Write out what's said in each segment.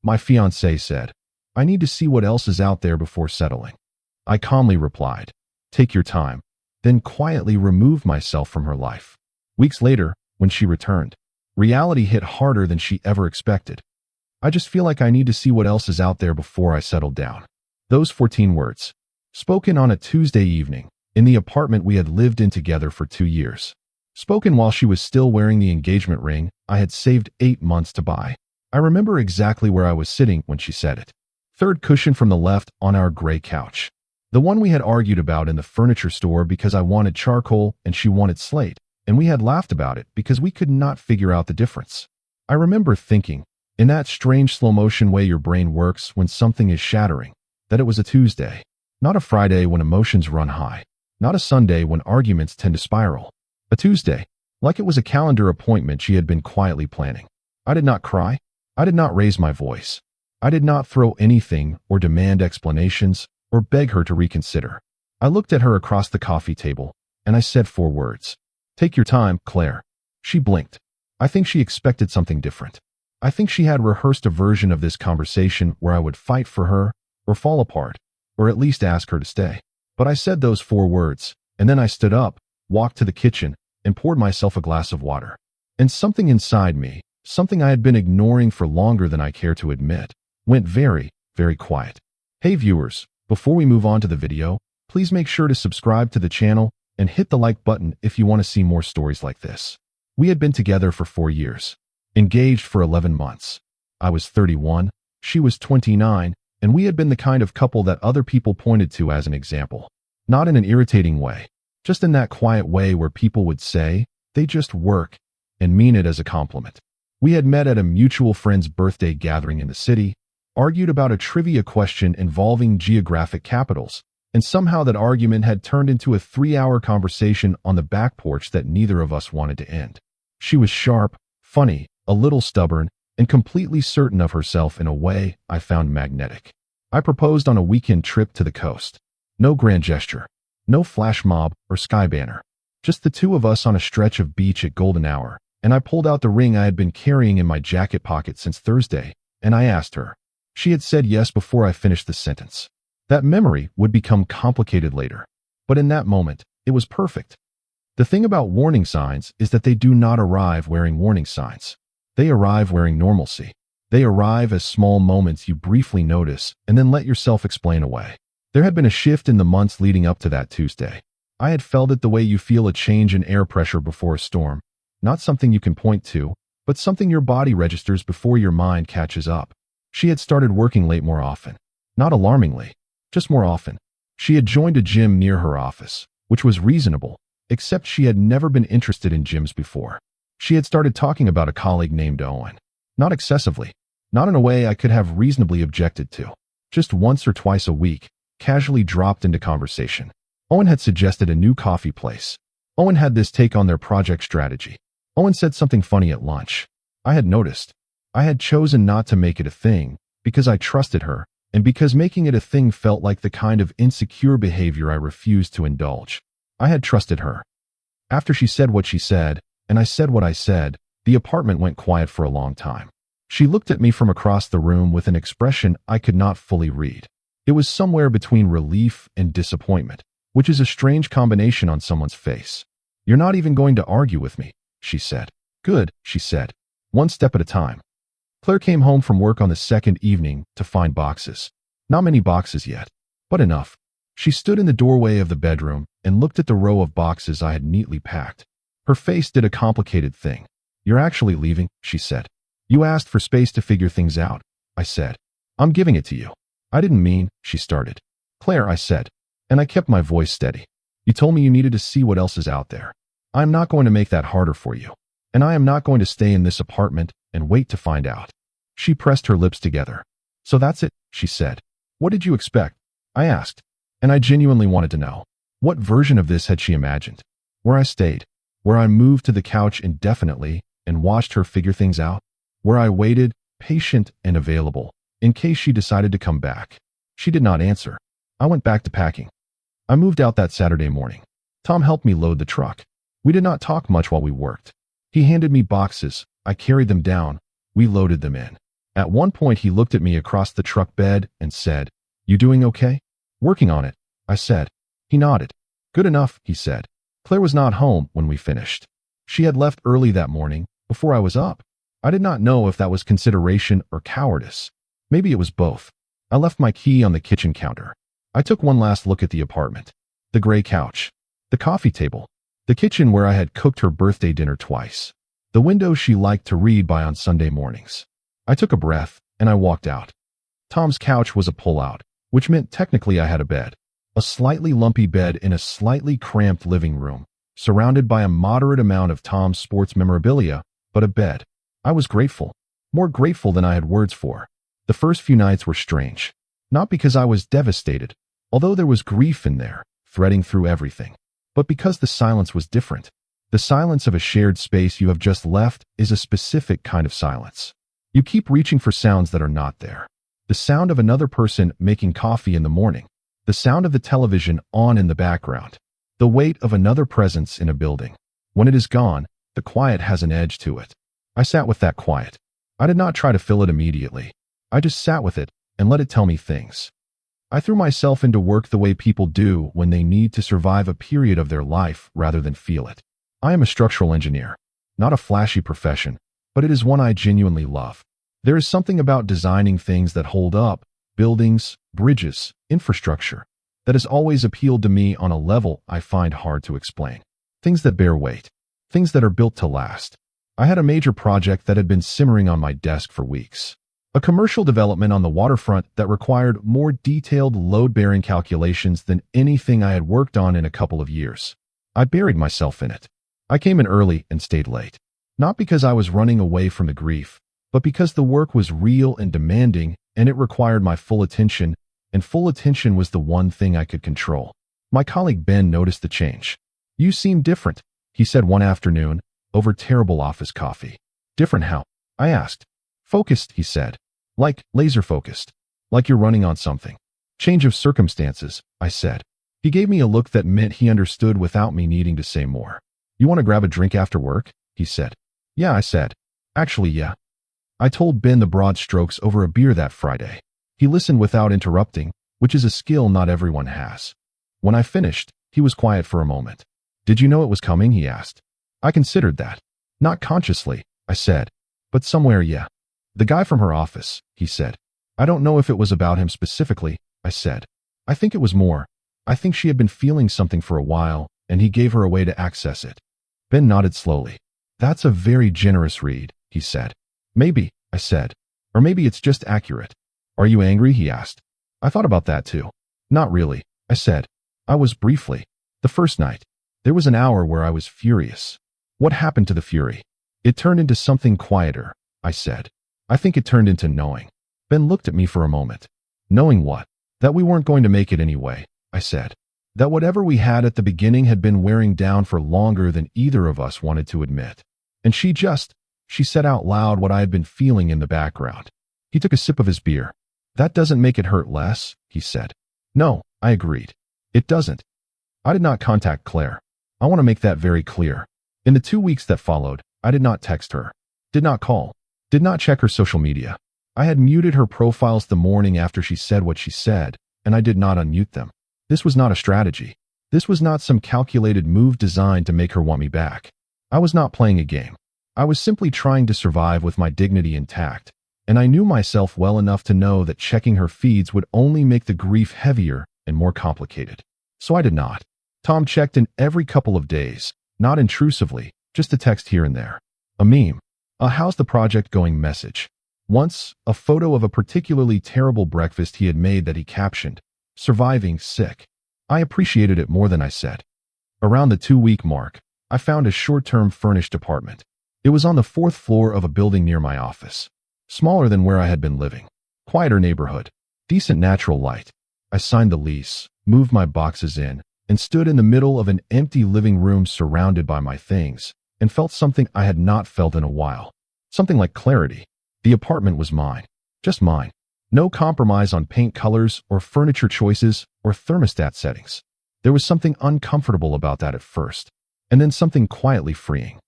My fiancé said. I need to see what else is out there before settling. I calmly replied, take your time, then quietly removed myself from her life. Weeks later, when she returned, reality hit harder than she ever expected. I just feel like I need to see what else is out there before I settle down. Those 14 words, spoken on a Tuesday evening, in the apartment we had lived in together for 2 years. Spoken while she was still wearing the engagement ring I had saved 8 months to buy. I remember exactly where I was sitting when she said it. Third cushion from the left on our gray couch. The one we had argued about in the furniture store because I wanted charcoal and she wanted slate, and we had laughed about it because we could not figure out the difference. I remember thinking, in that strange slow-motion way your brain works when something is shattering, that it was a Tuesday, not a Friday when emotions run high, not a Sunday when arguments tend to spiral. A Tuesday, like it was a calendar appointment she had been quietly planning. I did not cry. I did not raise my voice. I did not throw anything or demand explanations or beg her to reconsider. I looked at her across the coffee table, and I said 4 words. Take your time, Claire. She blinked. I think she expected something different. I think she had rehearsed a version of this conversation where I would fight for her, or fall apart, or at least ask her to stay. But I said those 4 words, and then I stood up, walked to the kitchen, and poured myself a glass of water. And something inside me, something I had been ignoring for longer than I care to admit, went very, very quiet. Hey viewers, before we move on to the video, please make sure to subscribe to the channel and hit the like button if you want to see more stories like this. We had been together for 4 years, engaged for 11 months. I was 31, she was 29, and we had been the kind of couple that other people pointed to as an example. Not in an irritating way, just in that quiet way where people would say, they just work, and mean it as a compliment. We had met at a mutual friend's birthday gathering in the city, argued about a trivia question involving geographic capitals, and somehow that argument had turned into a 3-hour conversation on the back porch that neither of us wanted to end. She was sharp, funny, a little stubborn, and completely certain of herself in a way I found magnetic. I proposed on a weekend trip to the coast. No grand gesture, no flash mob or sky banner, just the 2 of us on a stretch of beach at golden hour, and I pulled out the ring I had been carrying in my jacket pocket since Thursday, and I asked her. She had said yes before I finished the sentence. That memory would become complicated later, but in that moment, it was perfect. The thing about warning signs is that they do not arrive wearing warning signs. They arrive wearing normalcy. They arrive as small moments you briefly notice and then let yourself explain away. There had been a shift in the months leading up to that Tuesday. I had felt it the way you feel a change in air pressure before a storm. Not something you can point to, but something your body registers before your mind catches up. She had started working late more often. Not alarmingly, just more often. She had joined a gym near her office, which was reasonable, except she had never been interested in gyms before. She had started talking about a colleague named Owen. Not excessively, not in a way I could have reasonably objected to. Just once or twice a week, casually dropped into conversation. Owen had suggested a new coffee place. Owen had this take on their project strategy. Owen said something funny at lunch. I had noticed. I had chosen not to make it a thing because I trusted her and because making it a thing felt like the kind of insecure behavior I refused to indulge. I had trusted her. After she said what she said, and I said what I said, the apartment went quiet for a long time. She looked at me from across the room with an expression I could not fully read. It was somewhere between relief and disappointment, which is a strange combination on someone's face. You're not even going to argue with me, she said. Good, she said. One step at a time. Claire came home from work on the second evening to find boxes. Not many boxes yet, but enough. She stood in the doorway of the bedroom and looked at the row of boxes I had neatly packed. Her face did a complicated thing. You're actually leaving, she said. You asked for space to figure things out, I said. I'm giving it to you. I didn't mean, she started. Claire, I said, and I kept my voice steady. You told me you needed to see what else is out there. I am not going to make that harder for you. And I am not going to stay in this apartment and wait to find out. She pressed her lips together. So that's it, she said. What did you expect? I asked. And I genuinely wanted to know. What version of this had she imagined? Where I stayed. Where I moved to the couch indefinitely and watched her figure things out. Where I waited, patient and available, in case she decided to come back. She did not answer. I went back to packing. I moved out that Saturday morning. Tom helped me load the truck. We did not talk much while we worked. He handed me boxes. I carried them down. We loaded them in. At one point, he looked at me across the truck bed and said, "You doing okay?" "Working on it," I said. He nodded. "Good enough," he said. Claire was not home when we finished. She had left early that morning, before I was up. I did not know if that was consideration or cowardice. Maybe it was both. I left my key on the kitchen counter. I took one last look at the apartment. The gray couch. The coffee table. The kitchen where I had cooked her birthday dinner twice. The window she liked to read by on Sunday mornings. I took a breath, and I walked out. Tom's couch was a pull-out, which meant technically I had a bed. A slightly lumpy bed in a slightly cramped living room, surrounded by a moderate amount of Tom's sports memorabilia, but a bed. I was grateful. More grateful than I had words for. The first few nights were strange. Not because I was devastated, although there was grief in there, threading through everything, but because the silence was different. The silence of a shared space you have just left is a specific kind of silence. You keep reaching for sounds that are not there. The sound of another person making coffee in the morning. The sound of the television on in the background. The weight of another presence in a building. When it is gone, the quiet has an edge to it. I sat with that quiet. I did not try to fill it immediately. I just sat with it and let it tell me things. I threw myself into work the way people do when they need to survive a period of their life rather than feel it. I am a structural engineer. Not a flashy profession, but it is one I genuinely love. There is something about designing things that hold up, buildings, bridges, infrastructure, that has always appealed to me on a level I find hard to explain. Things that bear weight. Things that are built to last. I had a major project that had been simmering on my desk for weeks. A commercial development on the waterfront that required more detailed load-bearing calculations than anything I had worked on in a couple of years. I buried myself in it. I came in early and stayed late. Not because I was running away from the grief, but because the work was real and demanding and it required my full attention, and full attention was the one thing I could control. My colleague Ben noticed the change. "You seem different," he said one afternoon, over terrible office coffee. "Different how?" I asked. "Focused," he said. "Like laser-focused. Like you're running on something." "Change of circumstances," I said. He gave me a look that meant he understood without me needing to say more. "You want to grab a drink after work?" he said. "Yeah," I said. "Actually, yeah." I told Ben the broad strokes over a beer that Friday. He listened without interrupting, which is a skill not everyone has. When I finished, he was quiet for a moment. "Did you know it was coming?" he asked. I considered that. "Not consciously," I said. "But somewhere, yeah." "The guy from her office," he said. "I don't know if it was about him specifically," I said. "I think it was more. I think she had been feeling something for a while, and he gave her a way to access it." Ben nodded slowly. "That's a very generous read," he said. "Maybe," I said. "Or maybe it's just accurate." "Are you angry?" he asked. I thought about that too. "Not really," I said. "I was briefly. The first night. There was an hour where I was furious." "What happened to the fury?" "It turned into something quieter," I said. "I think it turned into knowing." Ben looked at me for a moment. "Knowing what?" "That we weren't going to make it anyway," I said. "That whatever we had at the beginning had been wearing down for longer than either of us wanted to admit. And she said out loud what I had been feeling in the background." He took a sip of his beer. "That doesn't make it hurt less," he said. "No," I agreed. "It doesn't." I did not contact Claire. I want to make that very clear. In the 2 weeks that followed, I did not text her, did not call, did not check her social media. I had muted her profiles the morning after she said what she said, and I did not unmute them. This was not a strategy. This was not some calculated move designed to make her want me back. I was not playing a game. I was simply trying to survive with my dignity intact, and I knew myself well enough to know that checking her feeds would only make the grief heavier and more complicated. So I did not. Tom checked in every couple of days, not intrusively, just a text here and there. A meme. A "how's the project going" message. Once, a photo of a particularly terrible breakfast he had made that he captioned, "Surviving sick." I appreciated it more than I said. Around the 2-week mark, I found a short-term furnished apartment. It was on the 4th floor of a building near my office. Smaller than where I had been living. Quieter neighborhood. Decent natural light. I signed the lease, moved my boxes in, and stood in the middle of an empty living room surrounded by my things, and felt something I had not felt in a while. Something like clarity. The apartment was mine. Just mine. No compromise on paint colors or furniture choices or thermostat settings. There was something uncomfortable about that at first, and then something quietly freeing.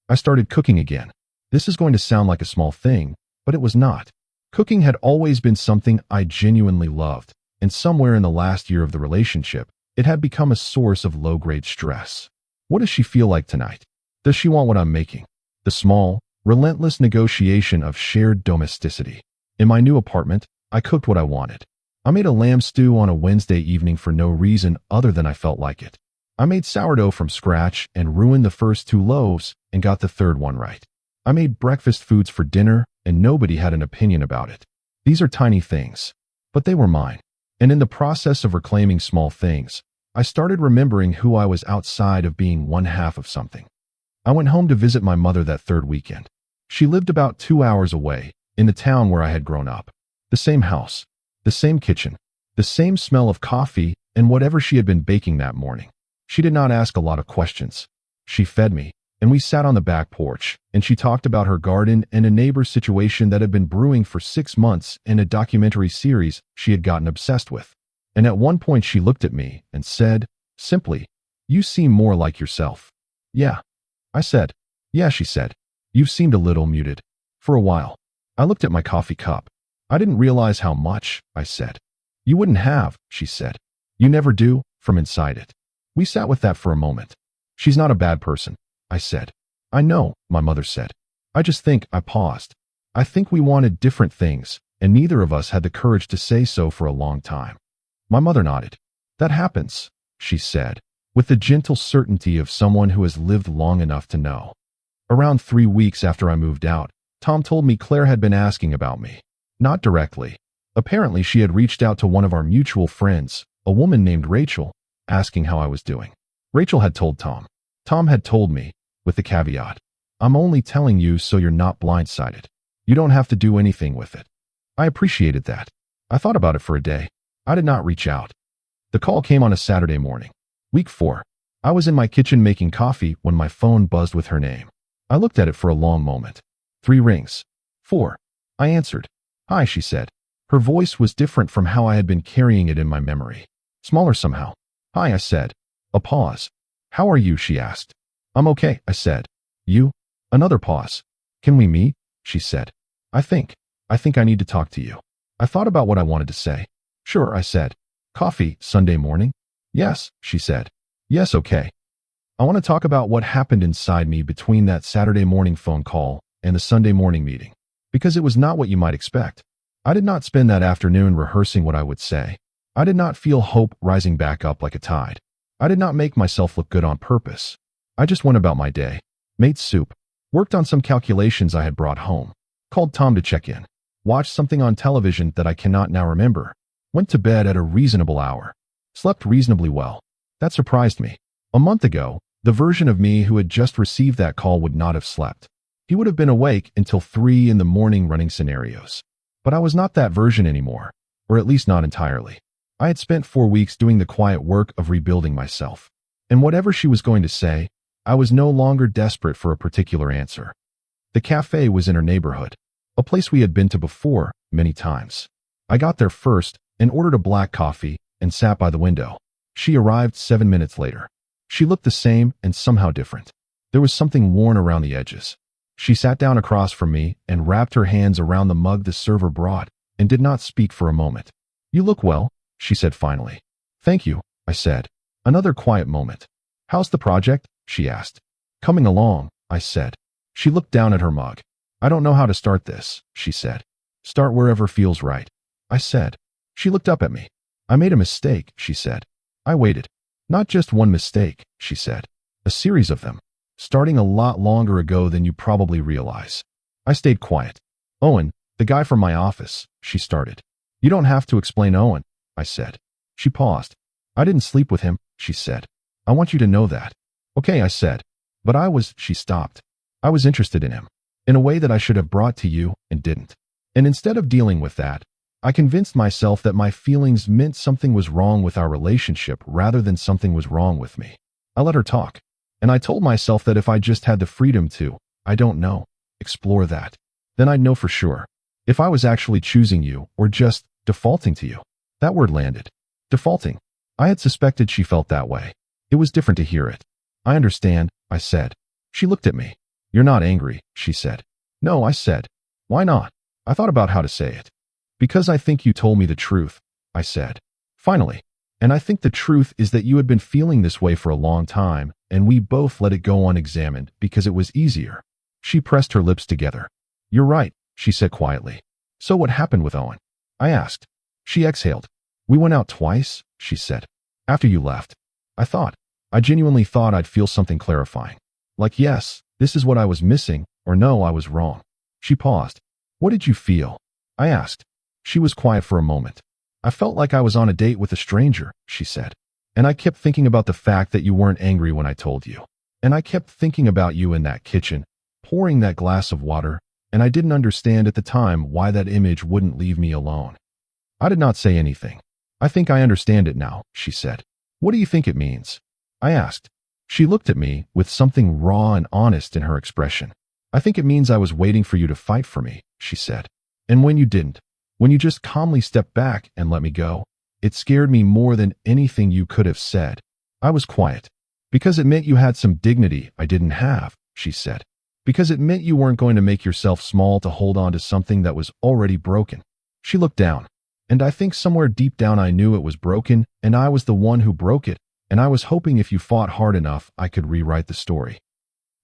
I started cooking again. This is going to sound like a small thing, but it was not. Cooking had always been something I genuinely loved, and somewhere in the last year of the relationship, it had become a source of low-grade stress. What does she feel like tonight? Does she want what I'm making? The small, relentless negotiation of shared domesticity. In my new apartment, I cooked what I wanted. I made a lamb stew on a Wednesday evening for no reason other than I felt like it. I made sourdough from scratch and ruined the first 2 loaves and got the third one right. I made breakfast foods for dinner and nobody had an opinion about it. These are tiny things, but they were mine. And in the process of reclaiming small things, I started remembering who I was outside of being one half of something. I went home to visit my mother that third weekend. She lived about 2 hours away, in the town where I had grown up. The same house, the same kitchen, the same smell of coffee and whatever she had been baking that morning. She did not ask a lot of questions. She fed me, and we sat on the back porch, and she talked about her garden and a neighbor's situation that had been brewing for 6 months and a documentary series she had gotten obsessed with. And at one point she looked at me and said, simply, "You seem more like yourself." "Yeah." I said. "Yeah," she said. "You've seemed a little muted." For a while. I looked at my coffee cup. "I didn't realize how much," I said. "You wouldn't have," she said. "You never do," from inside it. We sat with that for a moment. "She's not a bad person," I said. "I know," my mother said. "I just think," I paused. "I think we wanted different things, and neither of us had the courage to say so for a long time." My mother nodded. "That happens," she said, with the gentle certainty of someone who has lived long enough to know. Around 3 weeks after I moved out, Tom told me Claire had been asking about me. Not directly. Apparently she had reached out to one of our mutual friends, a woman named Rachel, asking how I was doing. Rachel had told Tom. Tom had told me, with the caveat, "I'm only telling you so you're not blindsided. You don't have to do anything with it." I appreciated that. I thought about it for a day. I did not reach out. The call came on a Saturday morning. Week 4. I was in my kitchen making coffee when my phone buzzed with her name. I looked at it for a long moment. 3 rings. 4. I answered. "Hi," she said. Her voice was different from how I had been carrying it in my memory. Smaller somehow. "Hi," I said. A pause. "How are you?" she asked. "I'm okay," I said. "You?" Another pause. "Can we meet?" she said. I think I need to talk to you." I thought about what I wanted to say. "Sure," I said. "Coffee, Sunday morning?" "Yes," she said. "Yes, okay." I want to talk about what happened inside me between that Saturday morning phone call and the Sunday morning meeting, because it was not what you might expect. I did not spend that afternoon rehearsing what I would say. I did not feel hope rising back up like a tide. I did not make myself look good on purpose. I just went about my day, made soup, worked on some calculations I had brought home, called Tom to check in, watched something on television that I cannot now remember, went to bed at a reasonable hour, slept reasonably well. That surprised me. A month ago, the version of me who had just received that call would not have slept. He would have been awake until 3 in the morning running scenarios. But I was not that version anymore, or at least not entirely. I had spent 4 weeks doing the quiet work of rebuilding myself. And whatever she was going to say, I was no longer desperate for a particular answer. The cafe was in her neighborhood, a place we had been to before many times. I got there first and ordered a black coffee and sat by the window. She arrived 7 minutes later. She looked the same and somehow different. There was something worn around the edges. She sat down across from me and wrapped her hands around the mug the server brought and did not speak for a moment. "You look well," she said finally. "Thank you," I said. Another quiet moment. "How's the project?" she asked. "Coming along," I said. She looked down at her mug. "I don't know how to start this," she said. "Start wherever feels right," I said. She looked up at me. "I made a mistake," she said. I waited. "Not just one mistake," she said. "A series of them. Starting a lot longer ago than you probably realize." I stayed quiet. "Owen, the guy from my office," she started. "You don't have to explain Owen," I said. She paused. "I didn't sleep with him," she said. "I want you to know that." "Okay," I said. "But she stopped. "I was interested in him, in a way that I should have brought to you and didn't. And instead of dealing with that, I convinced myself that my feelings meant something was wrong with our relationship rather than something was wrong with me." I let her talk. And I told myself that if I just had the freedom to, I don't know, explore that, then I'd know for sure. If I was actually choosing you or just defaulting to you. That word landed. Defaulting. I had suspected she felt that way. It was different to hear it. "I understand," I said. She looked at me. "You're not angry," she said. "No," I said. "Why not?" I thought about how to say it. Because I think you told me the truth, I said. Finally. And I think the truth is that you had been feeling this way for a long time, and we both let it go unexamined because it was easier. She pressed her lips together. You're right, she said quietly. So what happened with Owen? I asked. She exhaled. We went out twice, she said. After you left. I genuinely thought I'd feel something clarifying. Like yes, this is what I was missing, or no, I was wrong. She paused. What did you feel? I asked. She was quiet for a moment. I felt like I was on a date with a stranger, she said. And I kept thinking about the fact that you weren't angry when I told you. And I kept thinking about you in that kitchen, pouring that glass of water, and I didn't understand at the time why that image wouldn't leave me alone. I did not say anything. I think I understand it now, she said. What do you think it means? I asked. She looked at me with something raw and honest in her expression. I think it means I was waiting for you to fight for me, she said. And when you didn't, when you just calmly stepped back and let me go, it scared me more than anything you could have said. I was quiet. Because it meant you had some dignity I didn't have, she said. Because it meant you weren't going to make yourself small to hold on to something that was already broken. She looked down. And I think somewhere deep down I knew it was broken, and I was the one who broke it, and I was hoping if you fought hard enough I could rewrite the story.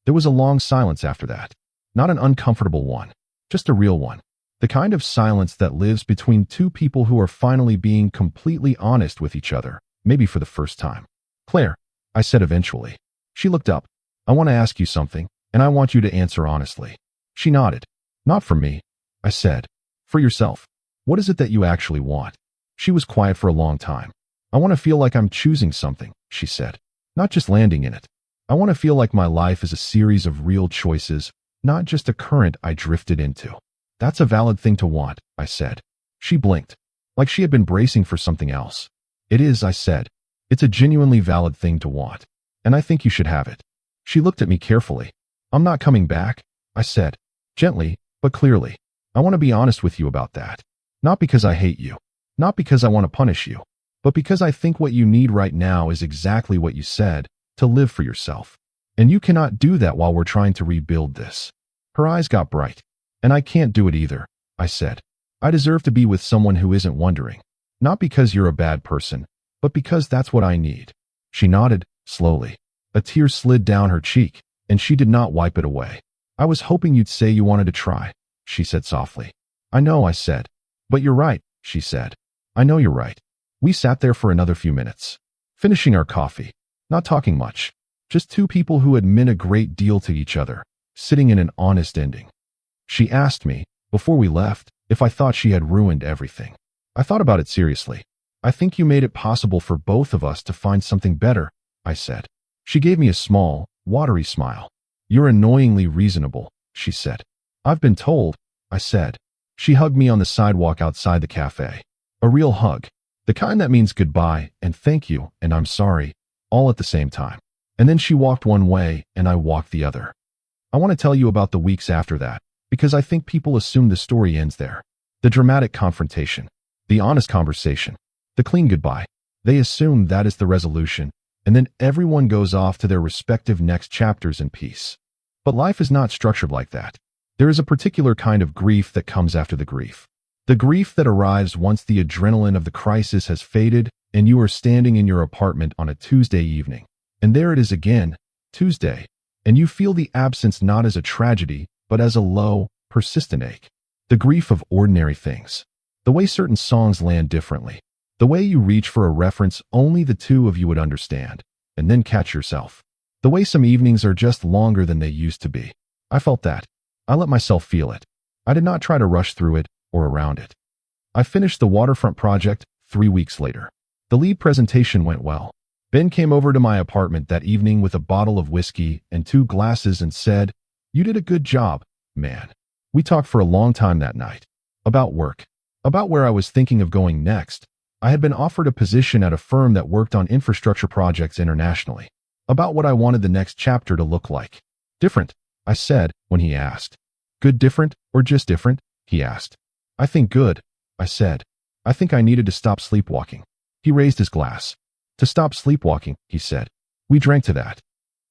There was a long silence after that. Not an uncomfortable one, just a real one. The kind of silence that lives between two people who are finally being completely honest with each other, maybe for the first time. Claire, I said eventually. She looked up. I want to ask you something, and I want you to answer honestly. She nodded. Not for me, I said. For yourself. What is it that you actually want? She was quiet for a long time. I want to feel like I'm choosing something, she said. Not just landing in it. I want to feel like my life is a series of real choices, not just a current I drifted into. That's a valid thing to want, I said. She blinked, like she had been bracing for something else. It is, I said. It's a genuinely valid thing to want, and I think you should have it. She looked at me carefully. I'm not coming back, I said, gently, but clearly. I want to be honest with you about that. Not because I hate you, not because I want to punish you, but because I think what you need right now is exactly what you said, to live for yourself. And you cannot do that while we're trying to rebuild this. Her eyes got bright. And I can't do it either, I said. I deserve to be with someone who isn't wondering. Not because you're a bad person, but because that's what I need. She nodded, slowly. A tear slid down her cheek, and she did not wipe it away. I was hoping you'd say you wanted to try, she said softly. I know, I said. But you're right, she said. I know you're right. We sat there for another few minutes, finishing our coffee, not talking much. Just two people who had meant a great deal to each other, sitting in an honest ending. She asked me, before we left, if I thought she had ruined everything. I thought about it seriously. I think you made it possible for both of us to find something better, I said. She gave me a small, watery smile. You're annoyingly reasonable, she said. I've been told, I said. She hugged me on the sidewalk outside the cafe. A real hug. The kind that means goodbye and thank you and I'm sorry, all at the same time. And then she walked one way and I walked the other. I want to tell you about the weeks after that, because I think people assume the story ends there. The dramatic confrontation, the honest conversation, the clean goodbye. They assume that is the resolution, and then everyone goes off to their respective next chapters in peace. But life is not structured like that. There is a particular kind of grief that comes after the grief. The grief that arrives once the adrenaline of the crisis has faded and you are standing in your apartment on a Tuesday evening. And there it is again, Tuesday, and you feel the absence not as a tragedy, but as a low, persistent ache. The grief of ordinary things. The way certain songs land differently. The way you reach for a reference only the two of you would understand, and then catch yourself. The way some evenings are just longer than they used to be. I felt that. I let myself feel it. I did not try to rush through it or around it. I finished the waterfront project 3 weeks later. The lead presentation went well. Ben came over to my apartment that evening with a bottle of whiskey and 2 glasses and said, "You did a good job, man." We talked for a long time that night. About work. About where I was thinking of going next. I had been offered a position at a firm that worked on infrastructure projects internationally. About what I wanted the next chapter to look like. Different, I said when he asked. Good different or just different? He asked. I think good, I said. I think I needed to stop sleepwalking. He raised his glass. To stop sleepwalking, he said. We drank to that.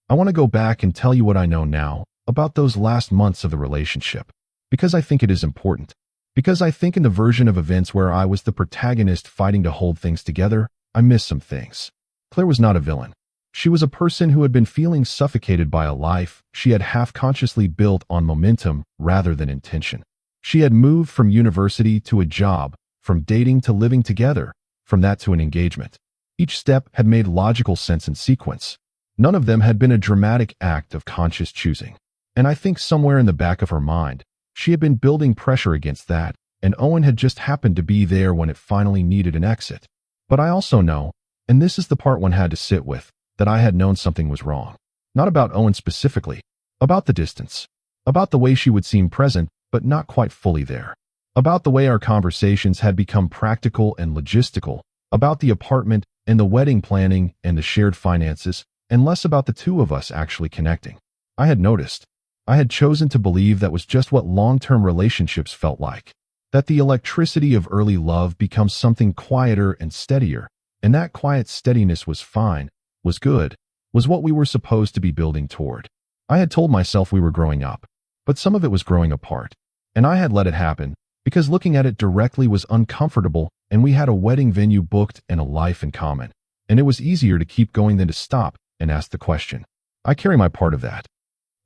I want to go back and tell you what I know now about those last months of the relationship, because I think it is important. Because I think in the version of events where I was the protagonist fighting to hold things together, I missed some things. Claire was not a villain. She was a person who had been feeling suffocated by a life she had half-consciously built on momentum rather than intention. She had moved from university to a job, from dating to living together, from that to an engagement. Each step had made logical sense and sequence. None of them had been a dramatic act of conscious choosing. And I think somewhere in the back of her mind, she had been building pressure against that, and Owen had just happened to be there when it finally needed an exit. But I also know, and this is the part one had to sit with, that I had known something was wrong. Not about Owen specifically, about the distance, about the way she would seem present but not quite fully there, about the way our conversations had become practical and logistical, about the apartment and the wedding planning and the shared finances, and less about the two of us actually connecting. I had noticed. I had chosen to believe that was just what long-term relationships felt like, that the electricity of early love becomes something quieter and steadier, and that quiet steadiness was fine, was good, was what we were supposed to be building toward. I had told myself we were growing up, but some of it was growing apart, and I had let it happen because looking at it directly was uncomfortable, and we had a wedding venue booked and a life in common, and it was easier to keep going than to stop and ask the question. I carry my part of that.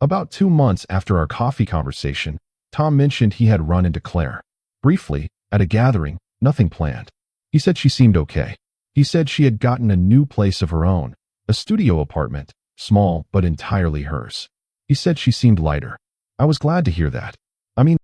About 2 months after our coffee conversation, Tom mentioned he had run into Claire. Briefly, at a gathering, nothing planned. He said she seemed okay. He said she had gotten a new place of her own, a studio apartment, small but entirely hers. He said she seemed lighter. I was glad to hear that. I mean,